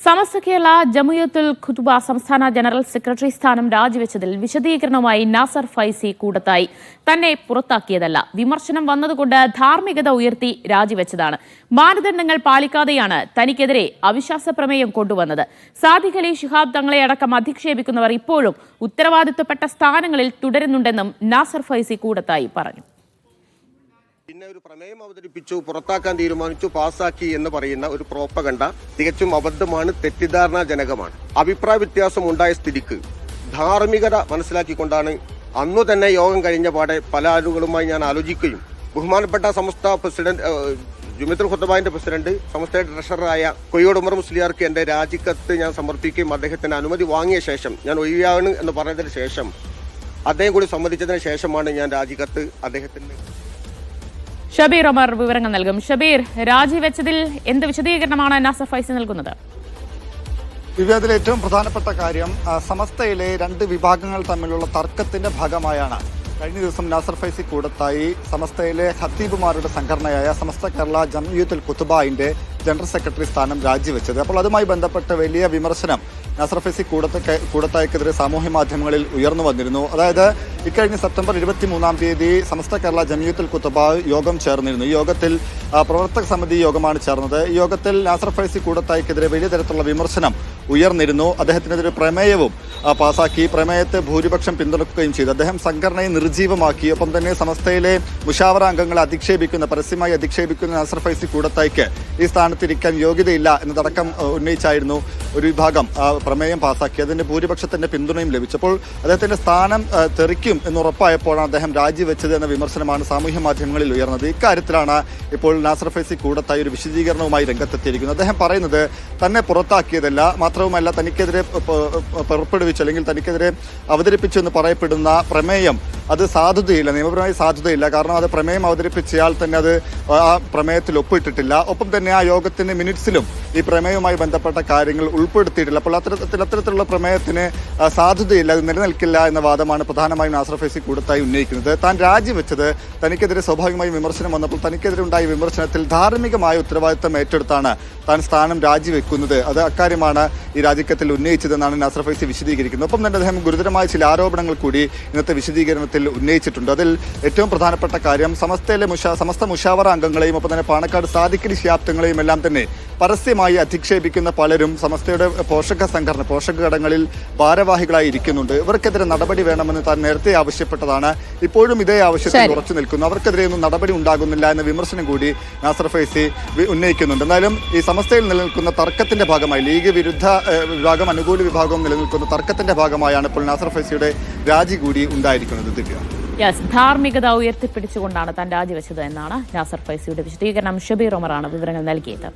സമസ്ത കേരള ജമിയത്തുൽ ഖുതുബ സംസ്ഥാന general secretary സ്ഥാനം രാജിവെച്ചതിൽ വിശദീകരണവുമായി നാസർ ഫൈസി കൂടത്തായി. തന്നെ പുറത്താക്കിയതല്ല, വിമർശനം വന്നതുകൊണ്ട് ധാർമ്മികത ഉയർത്തി രാജിവെച്ചതാണ്. മാനദണ്ഡങ്ങൾ പാലിക്കാതെയാണ് തനിക്കെതിരെ അവിശ്വാസ പ്രമേയം കൊണ്ടുവന്നത്. സാദിഖ് അലി ശിഹാബ് തങ്ങളെ അടക്കം അധിക്ഷേപിക്കുന്നവർ ഇപ്പോഴും ഉത്തരവാദിത്വപ്പെട്ട സ്ഥാനങ്ങളിൽ തുടരുന്നുണ്ടെന്നും നാസർ ഫൈസി കൂടത്തായി പറഞ്ഞു. പിന്നെ ഒരു പ്രമേയം അവതരിപ്പിച്ചു, പുറത്താക്കാൻ തീരുമാനിച്ചു, പാസാക്കി എന്ന് പറയുന്ന ഒരു പ്രോപ്പഗണ്ട തികച്ചും അബദ്ധമാണ്, തെറ്റിദ്ധാരണാജനകമാണ്. അഭിപ്രായ വ്യത്യാസം ഉണ്ടായ സ്ഥിതിക്ക് ധാർമ്മികത മനസ്സിലാക്കിക്കൊണ്ടാണ് അന്നു തന്നെ യോഗം കഴിഞ്ഞ പാടെ പല ആളുകളുമായി ഞാൻ ആലോചിക്കുകയും ബഹുമാനപ്പെട്ട സമസ്ത പ്രസിഡന്റ് ജമിയത്തുൽ ഖുതുബയുടെ പ്രസിഡന്റ് സമസ്തയുടെ ട്രഷററായ കൊയ്യോട് ഉമർ മുസ്ലിയാർക്ക് എന്റെ രാജിക്കത്ത് ഞാൻ സമർപ്പിക്കുകയും അദ്ദേഹത്തിന് അനുമതി വാങ്ങിയ ശേഷം ഞാൻ ഒഴിയാണ് എന്ന് പറഞ്ഞതിന് ശേഷം അദ്ദേഹം കൂടി സമ്മതിച്ചതിന് ശേഷമാണ് ഞാൻ രാജിക്കത്ത് അദ്ദേഹത്തിന്. ഷബീർ ഒമർ വിവരങ്ങൾ നൽകും. ഷബീർ, രാജിവെച്ചതിൽ എന്ത് വിശദീകരണമാണ് നാസർ ഫൈസി നൽകുന്നത്? ഇതിൽ ഏറ്റവും പ്രധാനപ്പെട്ട കാര്യം സമസ്തയിലെ രണ്ട് വിഭാഗങ്ങൾ തമ്മിലുള്ള തർക്കത്തിന്റെ ഭാഗമായാണ് കഴിഞ്ഞ ദിവസം നാസർ ഫൈസി കൂടത്തായി സമസ്തയിലെ ഖത്തീബുമാരുടെ സംഘടനയായ സമസ്ത കേരള ജമിയത്തുൽ ഖുതുബയുടെ ജനറൽ സെക്രട്ടറി സ്ഥാനം രാജിവെച്ചത്. അപ്പോൾ അതുമായി ബന്ധപ്പെട്ട് വലിയ വിമർശനം നാസർ ഫൈസി കൂടത്തായിക്കെതിരെ സാമൂഹ്യ മാധ്യമങ്ങളിൽ ഉയർന്നു വന്നിരുന്നു. അതായത് ഇക്കഴിഞ്ഞ സെപ്റ്റംബർ 23 സമസ്ത കേരള ജമിയത്തുൽ ഖുതുബ യോഗം ചേർന്നിരുന്നു. ഈ യോഗത്തിൽ പ്രവർത്തക സമിതി യോഗമാണ് ചേർന്നത്. ഈ യോഗത്തിൽ നാസർ ഫൈസി കൂടത്തായിക്കെതിരെ വലിയ തരത്തിലുള്ള വിമർശനം ഉയർന്നിരുന്നു. അദ്ദേഹത്തിനെതിരെ പ്രമേയവും പാസാക്കി. പ്രമേയത്തെ ഭൂരിപക്ഷം പിന്തുണക്കുകയും ചെയ്തു. അദ്ദേഹം സംഘടനയെ നിർജ്ജീവമാക്കി. ഒപ്പം തന്നെ സമസ്തയിലെ മുഷാവറ അംഗങ്ങളെ പരസ്യമായി അധിക്ഷേപിക്കുന്ന നാസർ ഫൈസി കൂടത്തായിക്ക് ഈ സ്ഥാനത്തിരിക്കാൻ യോഗ്യതയില്ല എന്നതടക്കം ഉന്നയിച്ചായിരുന്നു ഒരു വിഭാഗം പ്രമേയം പാസാക്കി. അതിന്റെ ഭൂരിപക്ഷത്തിന്റെ പിന്തുണയും ലഭിച്ചപ്പോൾ അദ്ദേഹത്തിന്റെ സ്ഥാനം തെറിക്കും എന്നുറപ്പായപ്പോഴാണ് അദ്ദേഹം രാജിവെച്ചത് എന്ന വിമർശനമാണ് സാമൂഹ്യ മാധ്യമങ്ങളിൽ ഉയർന്നത്. ഇക്കാര്യത്തിലാണ് ഇപ്പോൾ നാസർ ഫൈസി കൂടത്തായി ഒരു വിശദീകരണവുമായി രംഗത്തെത്തിയിരിക്കുന്നത്. അദ്ദേഹം പറയുന്നത് തന്നെ പുറത്താക്കിയതല്ല, മാത്രവുമല്ല തനിക്കെതിരെ പുറപ്പെടുവിച്ചു അല്ലെങ്കിൽ തനിക്കെതിരെ അവതരിപ്പിച്ചു എന്ന് പറയപ്പെടുന്ന പ്രമേയം അത് സാധുതയില്ല, നിയമപരമായി സാധുതയില്ല. കാരണം അത് പ്രമേയം അവതരിപ്പിച്ചയാൾ തന്നെ അത് ആ പ്രമേയത്തിൽ ഒപ്പിട്ടിട്ടില്ല. ഒപ്പം തന്നെ ആ യോഗത്തിന്റെ മിനിറ്റ്സിലും ഈ പ്രമേയവുമായി ബന്ധപ്പെട്ട കാര്യങ്ങൾ ഉൾപ്പെടുത്തിയിട്ടില്ല. അപ്പോൾ അത്തരത്തിലുള്ള പ്രമേയത്തിന് സാധുതയില്ല, അത് നിലനിൽക്കില്ല എന്ന വാദമാണ് പ്രധാനമായും നാസർ ഫൈസി കൂടത്തായി ഉന്നയിക്കുന്നത്. താൻ രാജിവെച്ചത് തനിക്കെതിരെ സ്വാഭാവികമായും വിമർശനം വന്നപ്പോൾ തനിക്കെതിരെ ഉണ്ടായ വിമർശനത്തിൽ ധാർമ്മികമായ ഉത്തരവാദിത്തം ഏറ്റെടുത്താണ് താൻ സ്ഥാനം രാജിവെക്കുന്നത്. അത് അക്കാര്യമാണ് ഈ രാജിക്കത്തിൽ ഉന്നയിച്ചതെന്നാണ് നാസർ ഫൈസി വിശദീകരിക്കുന്നത്. ഒപ്പം തന്നെ അദ്ദേഹം ഗുരുതരമായ ചില ആരോപണങ്ങൾ കൂടി ഇന്നത്തെ വിശദീകരണത്തിൽ ഉന്നയിച്ചിട്ടുണ്ട്. അതിൽ ഏറ്റവും പ്രധാനപ്പെട്ട കാര്യം സമസ്ത മുഷാവറ അംഗങ്ങളെയും ഒപ്പം തന്നെ പാണക്കാട് സാദിഖ് അലി ശിഹാബ് തങ്ങളെയും എല്ലാം തന്നെ പരസ്യമായി അധിക്ഷേപിക്കുന്ന പലരും സമസ്തയുടെ പോഷക ഘടകങ്ങളിൽ ഭാരവാഹികളായി ഇരിക്കുന്നുണ്ട്. ഇവർക്കെതിരെ നടപടി വേണമെന്ന് താൻ നേരത്തെ ആവശ്യപ്പെട്ടതാണ്. ഇപ്പോഴും ഇതേ ആവശ്യത്തിൽ ഉറച്ചു നിൽക്കുന്നു. അവർക്കെതിരെ ഒന്നും നടപടി ഉണ്ടാകുന്നില്ല എന്ന വിമർശനം കൂടി നാസർ ഫൈസി ഉന്നയിക്കുന്നുണ്ട്. എന്നാലും ഈ സമസ്തയിൽ നിലനിൽക്കുന്ന തർക്കത്തിന്റെ ഭാഗമായി ലീഗ് വിരുദ്ധ വിഭാഗം അനുകൂല വിഭാഗവും നിലനിൽക്കുന്ന തർക്കത്തിന്റെ ഭാഗമായാണ് ഇപ്പോൾ നാസർ ഫൈസിയുടെ രാജി കൂടി ഉണ്ടായിരിക്കുന്നത്. ധാർമ്മികത ഉയർത്തിപ്പിടിച്ചുകൊണ്ടാണ് താൻ രാജിവെച്ചത് എന്നാണ് നാസർ ഫൈസിയുടെ വിശദീകരണം. ഷബീർ ഒമറാണ് വിവരങ്ങൾ നൽകിയത്.